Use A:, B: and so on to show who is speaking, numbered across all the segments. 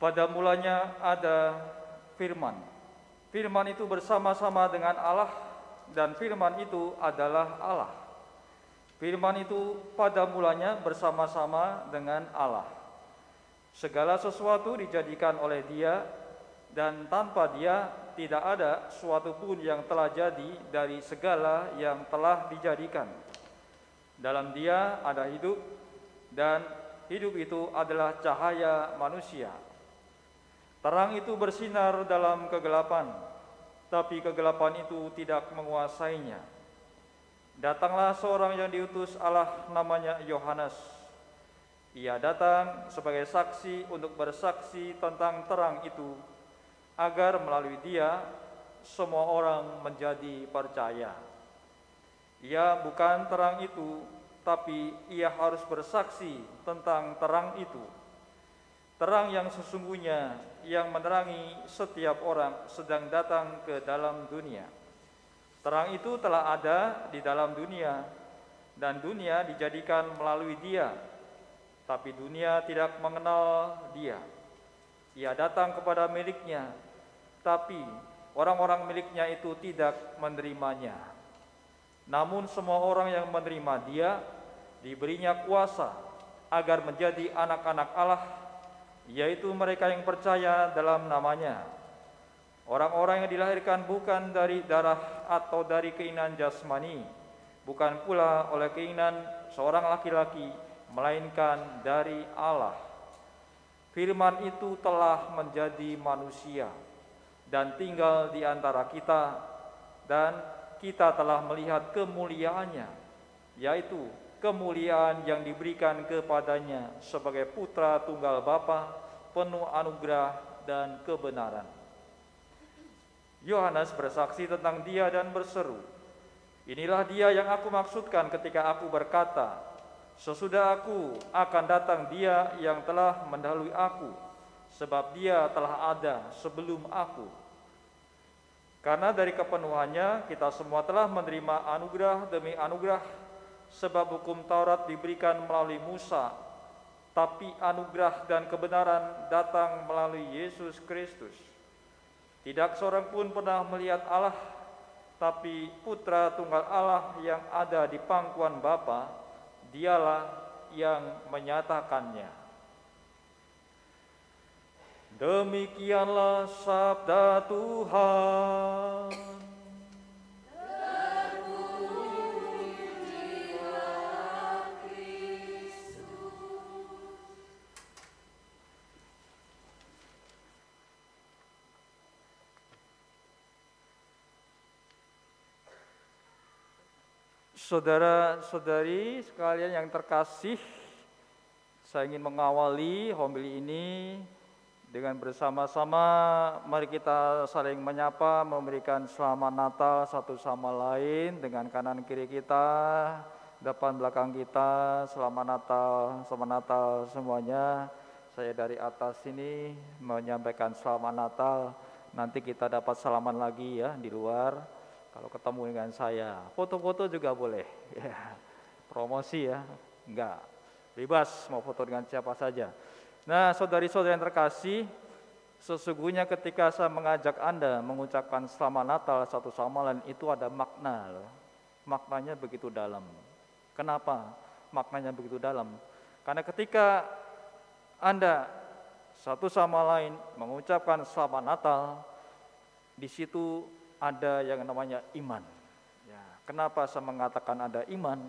A: Pada mulanya ada firman. Firman itu bersama-sama dengan Allah, dan firman itu adalah Allah. Firman itu pada mulanya bersama-sama dengan Allah. Segala sesuatu dijadikan oleh Dia, dan tanpa Dia tidak ada suatu pun yang telah jadi dari segala yang telah dijadikan. Dalam Dia ada hidup, dan hidup itu adalah cahaya manusia. Terang itu bersinar dalam kegelapan, tapi kegelapan itu tidak menguasainya. Datanglah seorang yang diutus Allah, namanya Yohanes. Ia datang sebagai saksi untuk bersaksi tentang terang itu, agar melalui Dia semua orang menjadi percaya. Ia bukan terang itu, tapi ia harus bersaksi tentang terang itu. Terang yang sesungguhnya yang menerangi setiap orang sedang datang ke dalam dunia. Terang itu telah ada di dalam dunia, dan dunia dijadikan melalui Dia, tapi dunia tidak mengenal Dia. Ia datang kepada miliknya, tapi orang-orang miliknya itu tidak menerimanya. Namun semua orang yang menerima Dia, diberinya kuasa agar menjadi anak-anak Allah, yaitu mereka yang percaya dalam namanya. Orang-orang yang dilahirkan bukan dari darah atau dari keinginan jasmani, bukan pula oleh keinginan seorang laki-laki, melainkan dari Allah. Firman itu telah menjadi manusia dan tinggal di antara kita, dan kita telah melihat kemuliaannya, yaitu kemuliaan yang diberikan kepadanya sebagai putra tunggal Bapa, penuh anugerah dan kebenaran. Yohanes bersaksi tentang Dia dan berseru, "Inilah Dia yang aku maksudkan ketika aku berkata, sesudah aku akan datang Dia yang telah mendahului aku, sebab Dia telah ada sebelum aku." Karena dari kepenuhannya kita semua telah menerima anugerah demi anugerah, sebab hukum Taurat diberikan melalui Musa, tapi anugerah dan kebenaran datang melalui Yesus Kristus. Tidak seorang pun pernah melihat Allah, tapi Putra Tunggal Allah yang ada di pangkuan Bapa, Dialah yang menyatakannya. Demikianlah sabda Tuhan. Saudara-saudari sekalian yang terkasih, saya ingin mengawali homili ini dengan bersama-sama mari kita saling menyapa, memberikan selamat Natal satu sama lain dengan kanan kiri kita, depan belakang kita. Selamat Natal semuanya. Saya dari atas sini menyampaikan selamat Natal. Nanti kita dapat salaman lagi ya di luar. Kalau ketemu dengan saya, foto-foto juga boleh, ya, promosi ya, enggak, bebas mau foto dengan siapa saja. Nah, saudari-saudari yang terkasih, sesungguhnya ketika saya mengajak Anda mengucapkan selamat Natal satu sama lain, itu ada makna loh. Maknanya begitu dalam. Kenapa maknanya begitu dalam? Karena ketika Anda satu sama lain mengucapkan selamat Natal, di situ ada yang namanya iman. Ya, kenapa saya mengatakan ada iman?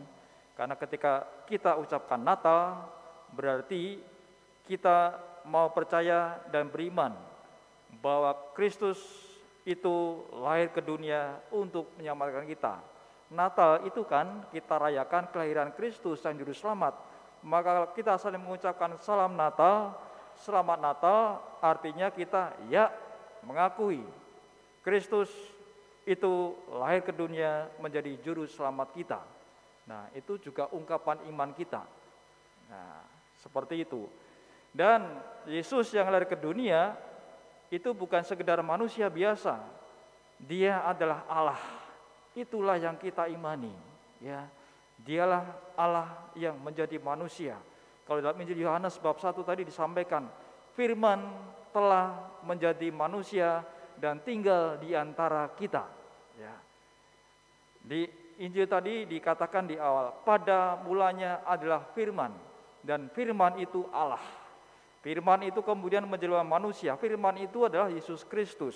A: Karena ketika kita ucapkan Natal, berarti kita mau percaya dan beriman bahwa Kristus itu lahir ke dunia untuk menyelamatkan kita. Natal itu kan kita rayakan kelahiran Kristus yang juru selamat. Maka kita saling mengucapkan salam Natal, selamat Natal, artinya kita ya mengakui Kristus itu lahir ke dunia menjadi juru selamat kita. Nah, itu juga ungkapan iman kita. Nah, seperti itu. Dan Yesus yang lahir ke dunia itu bukan sekedar manusia biasa. Dia adalah Allah. Itulah yang kita imani, ya. Dialah Allah yang menjadi manusia. Kalau dalam Injil Yohanes bab 1 tadi disampaikan, firman telah menjadi manusia dan tinggal di antara kita. Ya. Di Injil tadi dikatakan di awal, pada mulanya adalah firman, dan firman itu Allah. Firman itu kemudian menjelma manusia. Firman itu adalah Yesus Kristus.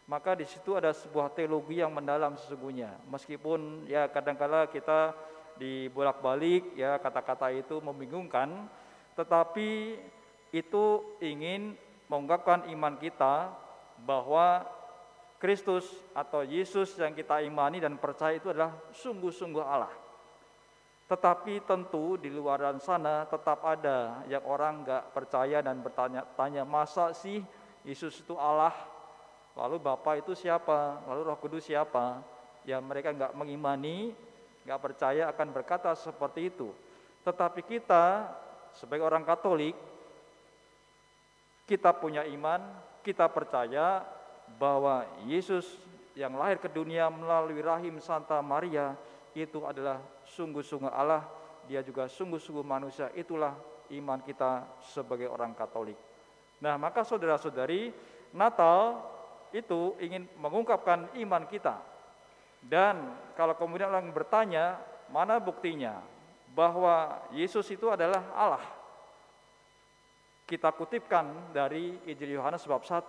A: Maka di situ ada sebuah teologi yang mendalam sesungguhnya. Meskipun ya kadang-kala kita dibolak-balik ya kata-kata itu membingungkan, tetapi itu ingin mengungkapkan iman kita bahwa Kristus atau Yesus yang kita imani dan percaya itu adalah sungguh-sungguh Allah. Tetapi tentu di luar sana tetap ada yang orang nggak percaya dan bertanya-tanya, masa sih Yesus itu Allah? Lalu Bapa itu siapa? Lalu Roh Kudus siapa? Ya mereka nggak mengimani, nggak percaya akan berkata seperti itu. Tetapi kita sebagai orang Katolik, kita punya iman, kita percaya bahwa Yesus yang lahir ke dunia melalui rahim Santa Maria itu adalah sungguh-sungguh Allah, dia juga sungguh-sungguh manusia. Itulah iman kita sebagai orang Katolik. Nah, maka saudara-saudari, Natal itu ingin mengungkapkan iman kita. Dan kalau kemudian orang bertanya, mana buktinya bahwa Yesus itu adalah Allah? Kita kutipkan dari Injil Yohanes bab 1.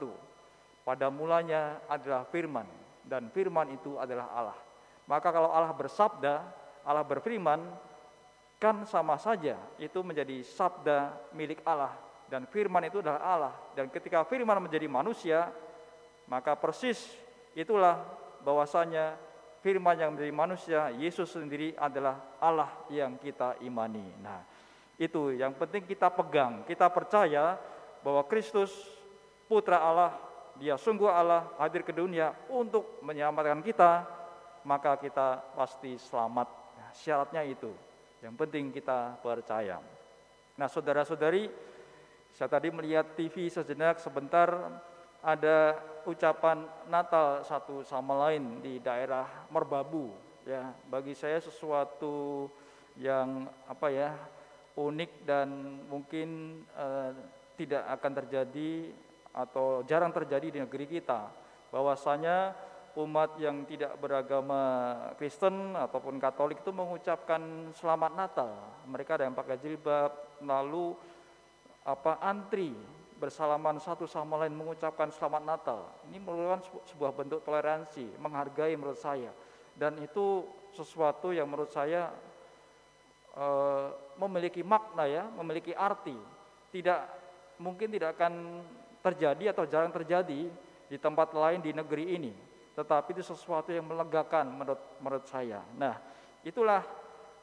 A: Pada mulanya adalah firman, dan firman itu adalah Allah. Maka kalau Allah bersabda, Allah berfirman, kan sama saja itu menjadi sabda milik Allah, dan firman itu adalah Allah. Dan ketika firman menjadi manusia, maka persis itulah bahwasanya firman yang menjadi manusia, Yesus sendiri adalah Allah yang kita imani. Nah, itu yang penting kita pegang, kita percaya bahwa Kristus Putra Allah, dia sungguh Allah, hadir ke dunia untuk menyelamatkan kita, maka kita pasti selamat. Nah, syaratnya itu, yang penting kita percaya. Nah, saudara-saudari, saya tadi melihat TV sejenak sebentar, ada ucapan Natal satu sama lain di daerah Merbabu. Ya, bagi saya sesuatu yang unik dan mungkin tidak akan terjadi atau jarang terjadi di negeri kita. Bahwasanya umat yang tidak beragama Kristen ataupun Katolik itu mengucapkan Selamat Natal. Mereka ada yang pakai jilbab, lalu antri bersalaman satu sama lain mengucapkan Selamat Natal. Ini merupakan sebuah bentuk toleransi, menghargai menurut saya. Dan itu sesuatu yang menurut saya memiliki makna ya, memiliki arti. Mungkin tidak akan terjadi atau jarang terjadi di tempat lain di negeri ini. Tetapi itu sesuatu yang melegakan menurut saya. Nah, itulah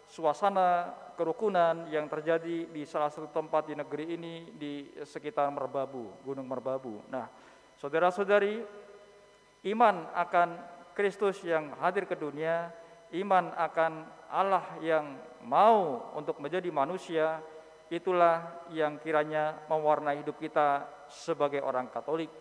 A: suasana kerukunan yang terjadi di salah satu tempat di negeri ini di sekitar Merbabu, Gunung Merbabu. Nah, saudara-saudari, iman akan Kristus yang hadir ke dunia, iman akan Allah yang mau untuk menjadi manusia, itulah yang kiranya mewarnai hidup kita sebagai orang Katolik.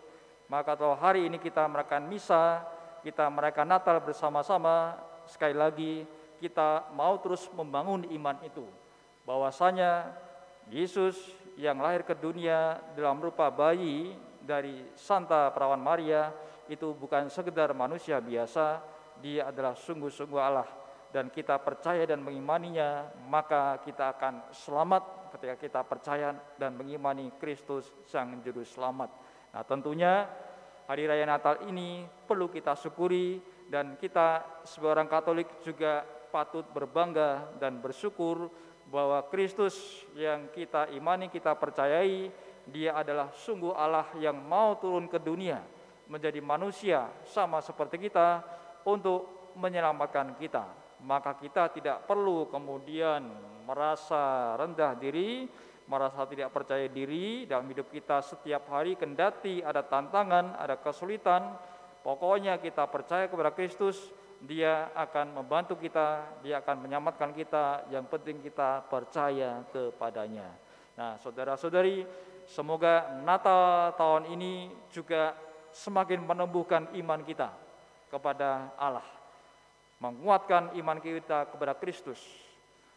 A: Maka kalau hari ini kita merayakan misa, kita merayakan Natal bersama-sama, sekali lagi kita mau terus membangun iman itu, bahwasanya Yesus yang lahir ke dunia dalam rupa bayi dari Santa Perawan Maria itu bukan sekedar manusia biasa, dia adalah sungguh-sungguh Allah. Dan kita percaya dan mengimaninya, maka kita akan selamat ketika kita percaya dan mengimani Kristus Sang Juru Selamat. Nah, tentunya Hari Raya Natal ini perlu kita syukuri, dan kita sebagai orang Katolik juga patut berbangga dan bersyukur bahwa Kristus yang kita imani, kita percayai, dia adalah sungguh Allah yang mau turun ke dunia, menjadi manusia sama seperti kita untuk menyelamatkan kita. Maka kita tidak perlu kemudian merasa rendah diri, merasa tidak percaya diri dalam hidup kita setiap hari, kendati ada tantangan, ada kesulitan. Pokoknya kita percaya kepada Kristus, dia akan membantu kita, dia akan menyelamatkan kita, yang penting kita percaya kepadanya. Nah, saudara-saudari, semoga Natal tahun ini juga semakin menumbuhkan iman kita kepada Allah, menguatkan iman kita kepada Kristus.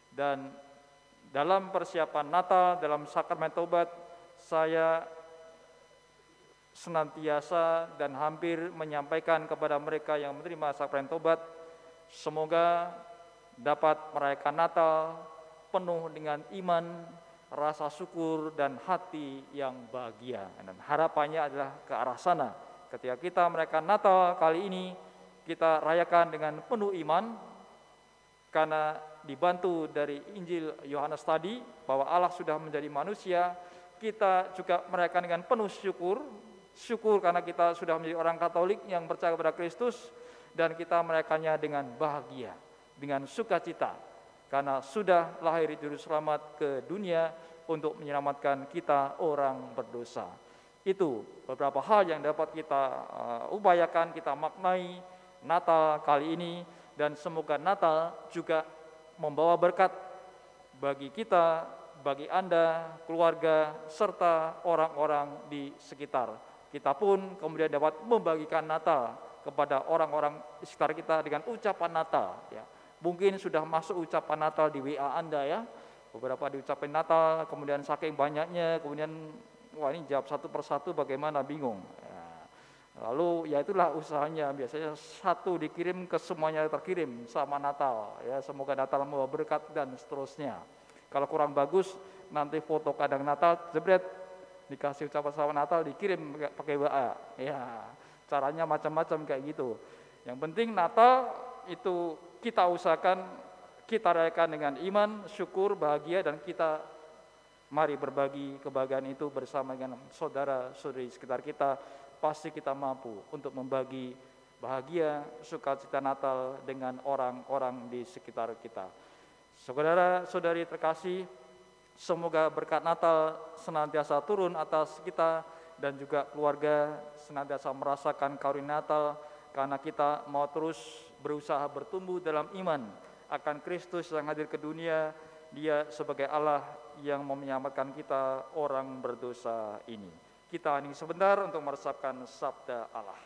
A: Dan dalam persiapan Natal, dalam sakramen Tobat, saya senantiasa dan hampir menyampaikan kepada mereka yang menerima sakrament tobat, semoga dapat merayakan Natal penuh dengan iman, rasa syukur, dan hati yang bahagia. Dan harapannya adalah ke arah sana. Ketika kita merayakan Natal kali ini, kita rayakan dengan penuh iman, karena dibantu dari Injil Yohanes tadi, bahwa Allah sudah menjadi manusia. Kita juga merayakan dengan penuh syukur karena kita sudah menjadi orang Katolik yang percaya kepada Kristus, dan kita merayakannya dengan bahagia, dengan sukacita, karena sudah lahir juru selamat ke dunia untuk menyelamatkan kita orang berdosa. Itu beberapa hal yang dapat kita upayakan, kita maknai Natal kali ini, dan semoga Natal juga membawa berkat bagi kita, bagi Anda, keluarga, serta orang-orang di sekitar. Kita pun kemudian dapat membagikan Natal kepada orang-orang di sekitar kita dengan ucapan Natal. Ya. Mungkin sudah masuk ucapan Natal di WA Anda ya. Beberapa diucapin Natal, kemudian saking banyaknya, kemudian wah ini jawab satu persatu bagaimana, bingung. Ya. Lalu ya itulah usahanya, biasanya satu dikirim ke semuanya terkirim sama Natal. Ya, semoga Natal membawa berkat dan seterusnya. Kalau kurang bagus, nanti foto kadang Natal, jebret, dikasih ucapan selamat Natal, dikirim pakai WA. Ya, caranya macam-macam kayak gitu. Yang penting Natal itu kita usahakan, kita rayakan dengan iman, syukur, bahagia, dan kita mari berbagi kebahagiaan itu bersama dengan saudara-saudari sekitar kita. Pasti kita mampu untuk membagi bahagia, sukacita Natal dengan orang-orang di sekitar kita. Saudara-saudari terkasih, semoga berkat Natal senantiasa turun atas kita dan juga keluarga, senantiasa merasakan karunia Natal, karena kita mau terus berusaha bertumbuh dalam iman akan Kristus yang hadir ke dunia, Dia sebagai Allah yang mau menyelamatkan kita orang berdosa ini. Kita hening sebentar untuk meresapkan sabda Allah.